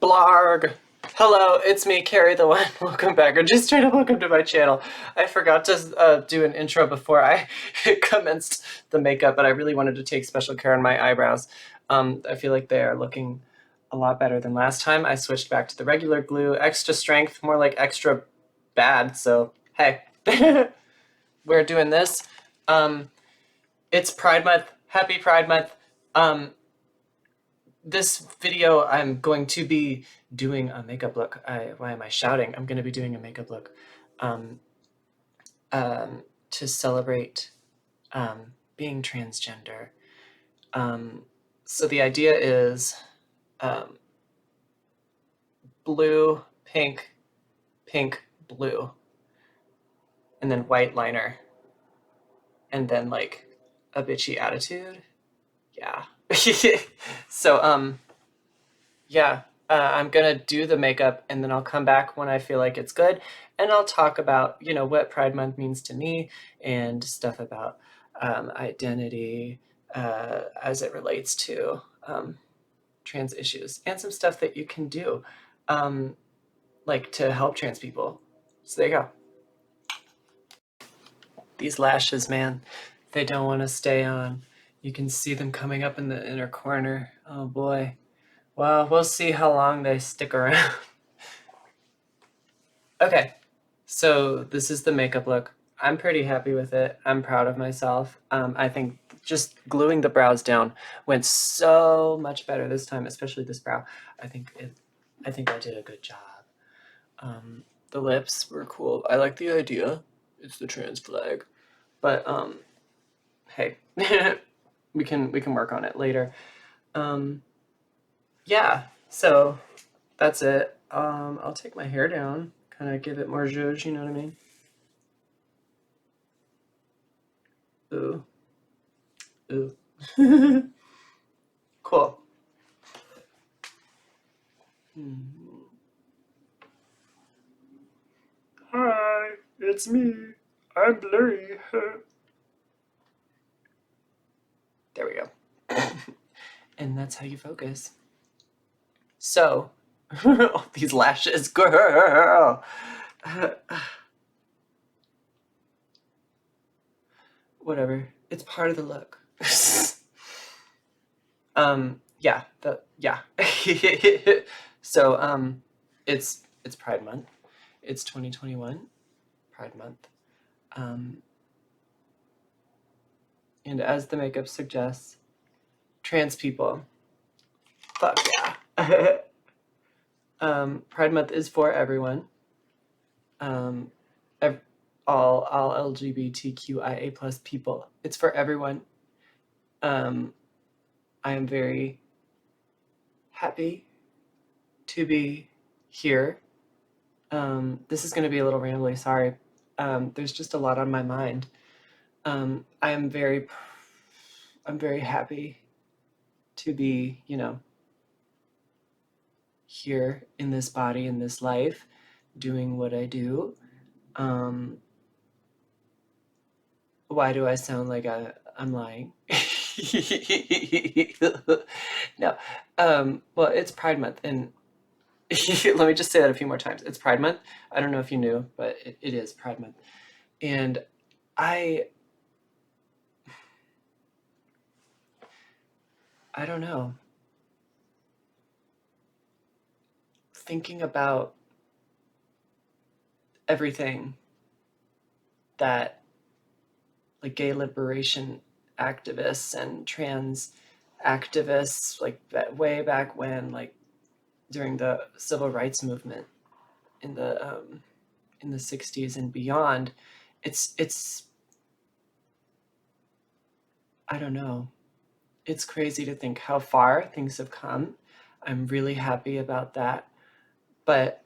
Blarg! Hello, it's me, Carrie the One. Welcome back, or just straight up welcome to my channel. I forgot to do an intro before I commenced the makeup, but I really wanted to take special care on my eyebrows. I feel like they are looking a lot better than last time. I switched back to the regular glue, extra strength, more like extra bad, so hey. We're doing this. It's Pride Month. Happy Pride Month. This video, I'm going to be doing a makeup look. Why am I shouting? I'm going to be doing a makeup look to celebrate being transgender. So the idea is blue, pink, pink, blue, and then white liner, and then like a bitchy attitude. Yeah. So, yeah, I'm gonna do the makeup and then I'll come back when I feel like it's good and I'll talk about, you know, what Pride Month means to me and stuff about identity as it relates to trans issues and some stuff that you can do like to help trans people. So there you go. These lashes, man, they don't want to stay on. You can see them coming up in the inner corner. Oh boy. Well, we'll see how long they stick around. Okay, so this is the makeup look. I'm pretty happy with it. I'm proud of myself. I think just gluing the brows down went so much better this time, especially this brow. I think I did a good job. The lips were cool. I like the idea. It's the trans flag. But hey, we can work on it later. Yeah, so that's it. I'll take my hair down, kind of give it more zhuzh, you know what I mean? Ooh. Ooh. Cool. Hi, it's me. I'm blurry. There we go. And that's how you focus. So, oh, these lashes, girl. Whatever. It's part of the look. Yeah. So, it's Pride Month. It's 2021, Pride Month. And as the makeup suggests, trans people. Fuck yeah. Pride Month is for everyone. All LGBTQIA plus people. It's for everyone. I am very happy to be here. This is going to be a little rambly, sorry. There's just a lot on my mind. I'm very happy to be, you know, here in this body, in this life, doing what I do. Why do I sound like I'm lying? No. Well, it's Pride Month, and let me just say that a few more times. It's Pride Month. I don't know if you knew, but it is Pride Month. And I don't know. Thinking about everything that like gay liberation activists and trans activists, like that way back when, like during the civil rights movement in the 60s and beyond, it's I don't know. It's crazy to think how far things have come. I'm really happy about that. But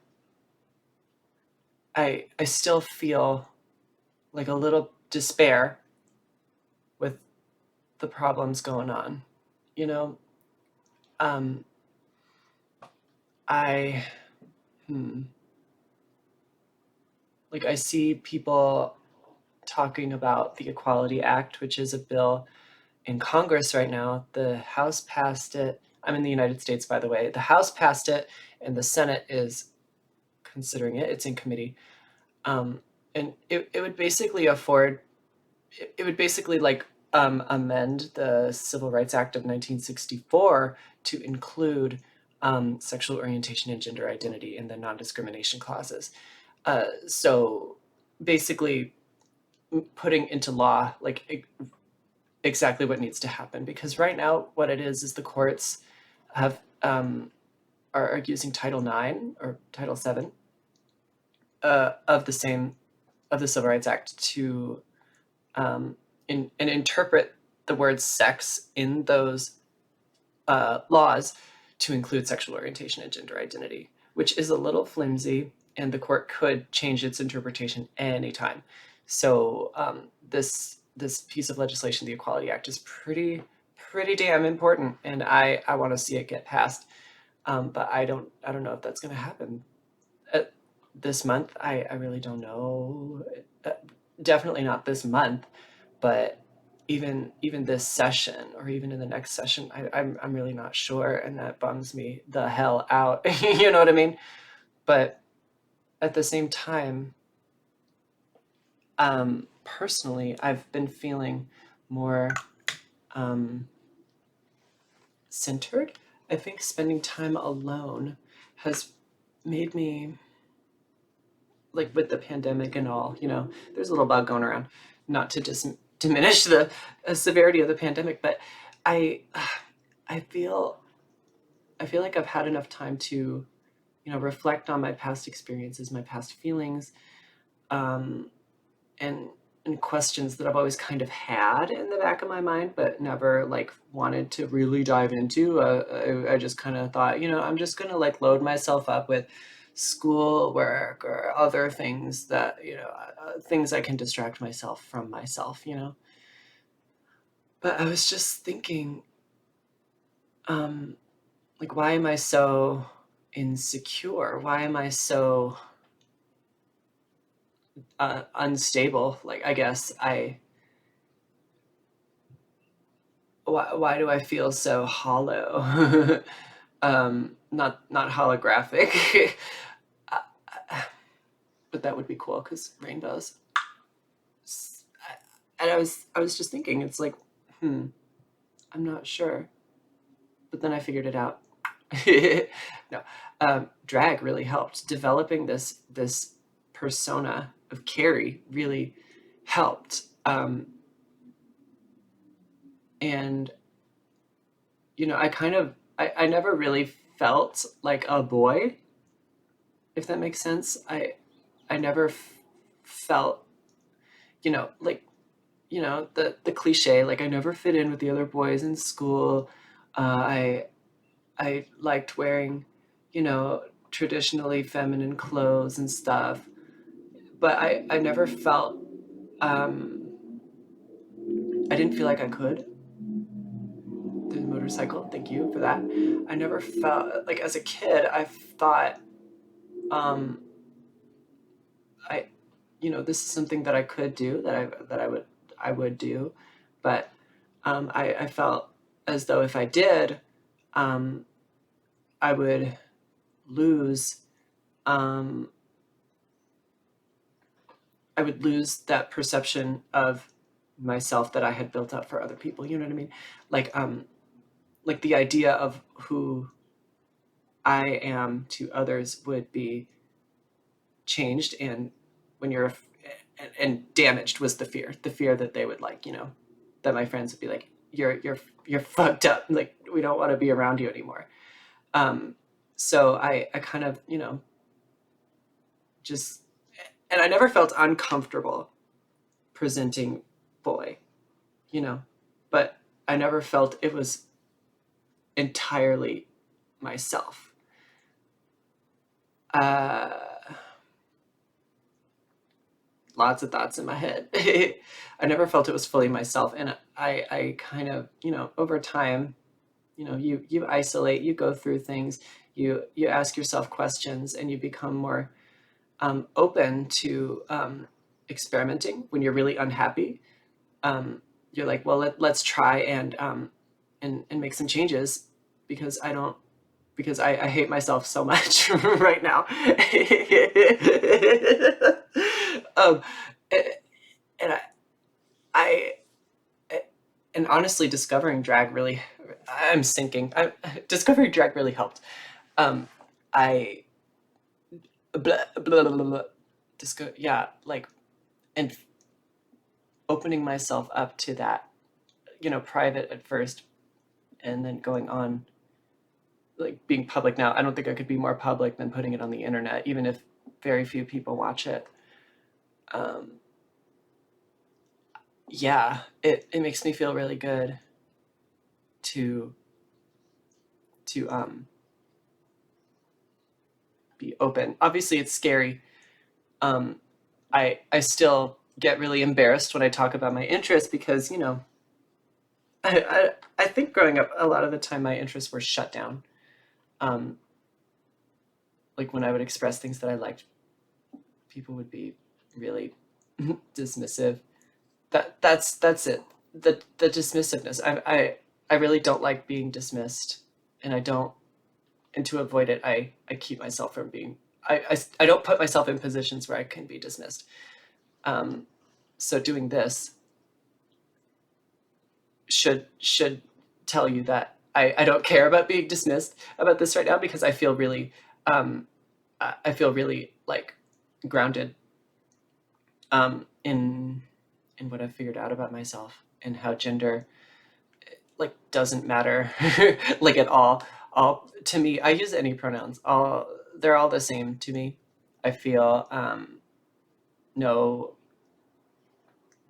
I still feel like a little despair with the problems going on, you know? Like I see people talking about the Equality Act, which is a bill in Congress right now. The House passed it. I'm in the United States, by the way. The House passed it, and the Senate is considering it. It's in committee. And it would basically it would basically like amend the Civil Rights Act of 1964 to include sexual orientation and gender identity in the non-discrimination clauses. So basically putting into law like exactly what needs to happen, because right now what it is the courts have are using Title IX or Title VII of the Civil Rights Act to and interpret the word sex in those laws to include sexual orientation and gender identity, which is a little flimsy, and the court could change its interpretation anytime. So this piece of legislation, the Equality Act, is pretty damn important, and I want to see it get passed. But I don't know if that's going to happen this month. I really don't know. Definitely not this month, but even this session or even in the next session, I'm really not sure, and that bums me the hell out. You know what I mean? But at the same time, personally, I've been feeling more centered. I think spending time alone has made me, like with the pandemic and all, there's a little bug going around, not to diminish the severity of the pandemic, but I feel like I've had enough time to, reflect on my past experiences, my past feelings, and questions that I've always kind of had in the back of my mind, but never like wanted to really dive into. I just kind of thought, I'm just gonna like load myself up with school work or other things that, things I can distract myself from myself, But I was just thinking, like, why am I so insecure? Why am I so unstable? Like, I guess why do I feel so hollow? Not holographic, but that would be cool because rainbows. And I was just thinking, it's like, I'm not sure, but then I figured it out. No, drag really helped. Developing this persona of Carrie really helped. And I never really felt like a boy, if that makes sense. I never felt, like, the cliche, like I never fit in with the other boys in school. I liked wearing, traditionally feminine clothes and stuff, but I never felt, I didn't feel like I could. The motorcycle, thank you for that. I never felt like, as a kid, I thought, I, this is something that I could do, that I would do, but I felt as though if I did, I would lose, that perception of myself that I had built up for other people. You know what I mean? Like the idea of who I am to others would be changed, and when you're and damaged was the fear that they would, like, that my friends would be like, you're fucked up, like we don't want to be around you anymore. So I kind of, just, and I never felt uncomfortable presenting boy, but I never felt it was entirely myself. Lots of thoughts in my head. I never felt it was fully myself, and I kind of, over time, you isolate, you go through things, you ask yourself questions, and you become more open to experimenting. When you're really unhappy, you're like, well, let's try and make some changes, because I hate myself so much right now. um, and I, and honestly, discovering drag really, I'm sinking. Discovering drag really helped. I, blah, blah, blah, blah, blah, yeah, like, and opening myself up to that, private at first, and then going on, like being public now. I don't think I could be more public than putting it on the internet, even if very few people watch it. Yeah, it makes me feel really good to be open. Obviously, it's scary. I still get really embarrassed when I talk about my interests because I think growing up a lot of the time my interests were shut down. Like when I would express things that I liked, people would be really dismissive. That's it. The dismissiveness. I really don't like being dismissed, and I don't. And to avoid it, I keep myself from being. I don't put myself in positions where I can be dismissed. So doing this should tell you that I don't care about being dismissed about this right now, because I feel really like grounded in what I've figured out about myself, and how gender like doesn't matter like at all. All to me, I use any pronouns. They're all the same to me. I feel no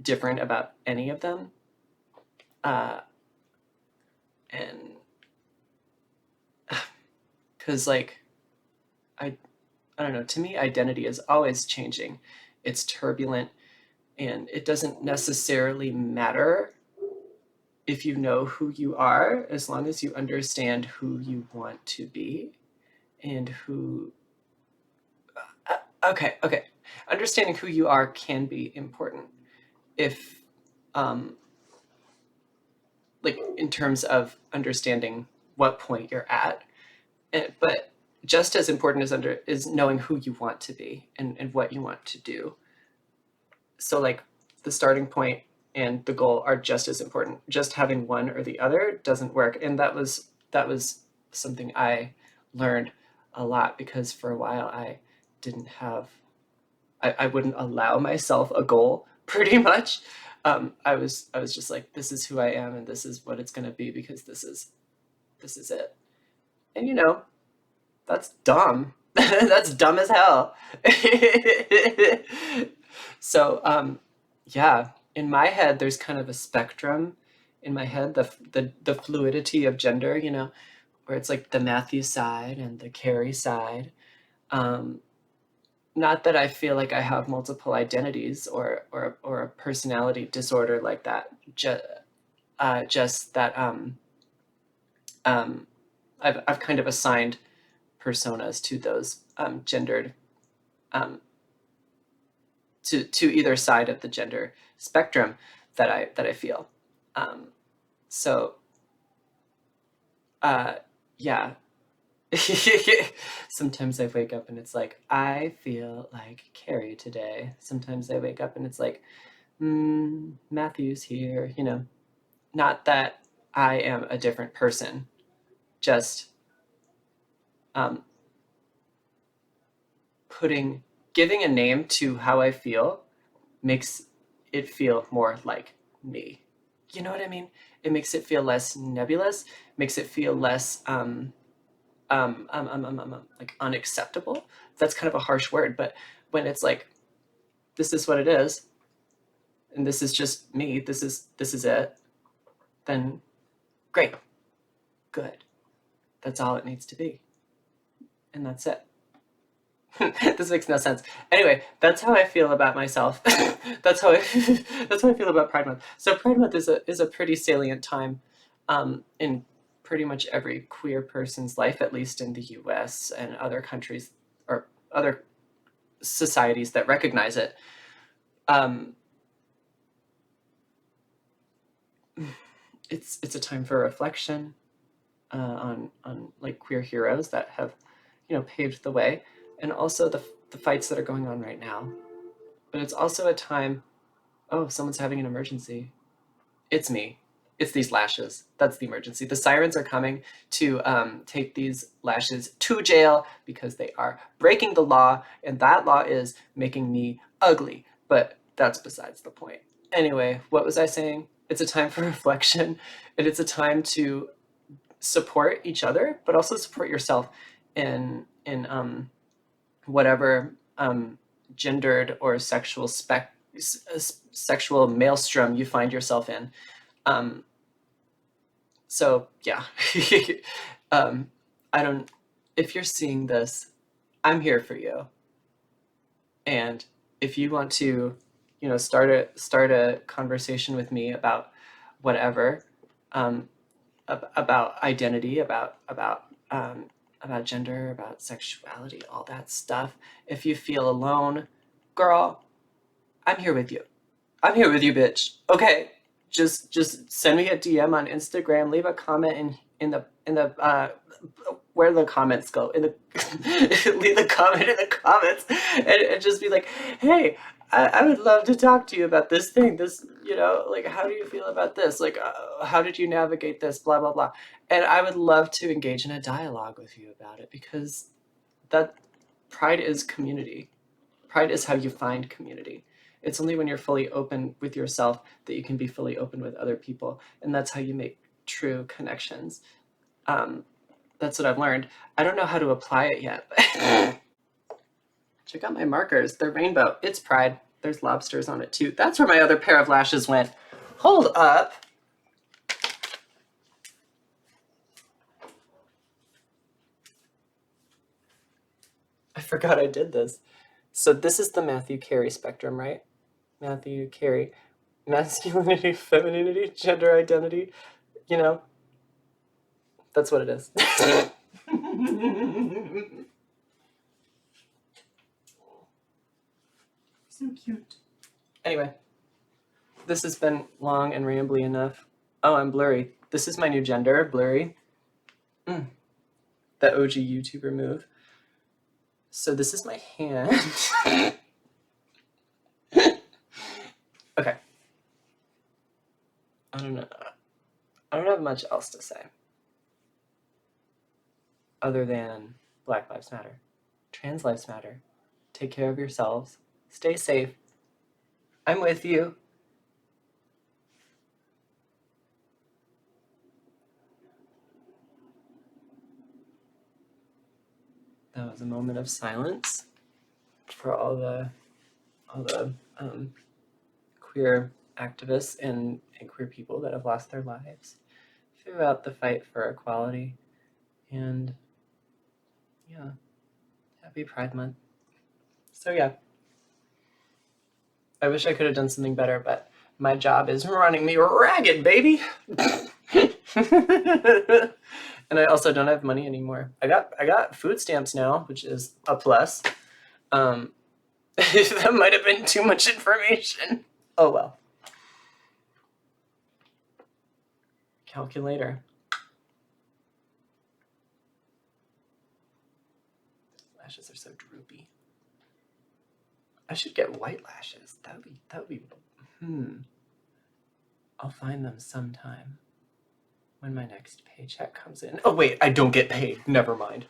different about any of them. And because like I don't know, to me identity is always changing. It's turbulent, and it doesn't necessarily matter if you know who you are, as long as you understand who you want to be and who okay, understanding who you are can be important if like in terms of understanding what point you're at. But just as important as is knowing who you want to be, and what you want to do. So like the starting point and the goal are just as important. Just having one or the other doesn't work. And that was something I learned a lot, because for a while I didn't have I wouldn't allow myself a goal pretty much. I was just like, this is who I am, and this is what it's going to be, because this is it. And that's dumb. That's dumb as hell. So yeah, in my head there's kind of a spectrum in my head, the fluidity of gender, where it's like the Matthew side and the Carrie side. Not that I feel like I have multiple identities or a personality disorder like that. Just that I've kind of assigned personas to those gendered to either side of the gender spectrum that I feel. So yeah. Sometimes I wake up and it's like, I feel like Carrie today. Sometimes I wake up and it's like, Matthew's here, Not that I am a different person, just giving a name to how I feel makes it feel more like me. You know what I mean? It makes it feel less nebulous, makes it feel less like unacceptable. That's kind of a harsh word, but when it's like, this is what it is, and this is just me, this is it, then great, good. That's all it needs to be, and that's it. This makes no sense. Anyway, that's how I feel about myself. that's how I feel about Pride Month. So Pride Month is a pretty salient time in pretty much every queer person's life, at least in the US and other countries or other societies that recognize it. It's a time for reflection. on like queer heroes that have, you know, paved the way, and also the fights that are going on right now. But it's also a time. Oh, someone's having an emergency. It's me. It's these lashes. That's the emergency. The sirens are coming to take these lashes to jail because they are breaking the law, and that law is making me ugly. But that's besides the point. Anyway, what was I saying? It's a time for reflection, and it's a time to support each other, but also support yourself in whatever gendered or sexual maelstrom you find yourself in. So yeah, I don't. If you're seeing this, I'm here for you. And if you want to, you know, start a conversation with me about whatever, about identity, about gender, about sexuality, all that stuff. If you feel alone, girl, I'm here with you. I'm here with you, bitch. Okay, just send me a DM on Instagram. Leave a comment in the where the comments go in the leave the comment in the comments, and just be like, hey, I would love to talk to you about this thing. This, you know, like, how do you feel about this? Like, how did you navigate this? Blah blah blah. And I would love to engage in a dialogue with you about it, because that pride is community. Pride is how you find community. It's only when you're fully open with yourself that you can be fully open with other people, and that's how you make true connections. That's what I've learned. I don't know how to apply it yet, but check out my markers. They're rainbow. It's pride. There's lobsters on it too. That's where my other pair of lashes went. Hold up. I forgot I did this. So this is the Matthew Carey spectrum, right? Matthew Carey. Masculinity, femininity, gender identity. You know, that's what it is. So cute. Anyway, this has been long and rambly enough. Oh, I'm blurry. This is my new gender, blurry. The OG YouTuber move. So this is my hand. Okay. I don't know. I don't have much else to say. Other than Black Lives Matter. Trans Lives Matter. Take care of yourselves. Stay safe. I'm with you. That was a moment of silence for all the queer activists and queer people that have lost their lives throughout the fight for equality. And yeah, happy Pride Month. So yeah, I wish I could have done something better, but my job is running me ragged, baby. And I also don't have money anymore. I got food stamps now, which is a plus. That might have been too much information. Oh well. Calculator. Lashes are so droopy. I should get white lashes. That would be. I'll find them sometime when my next paycheck comes in. Oh wait, I don't get paid. Never mind.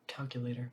Calculator.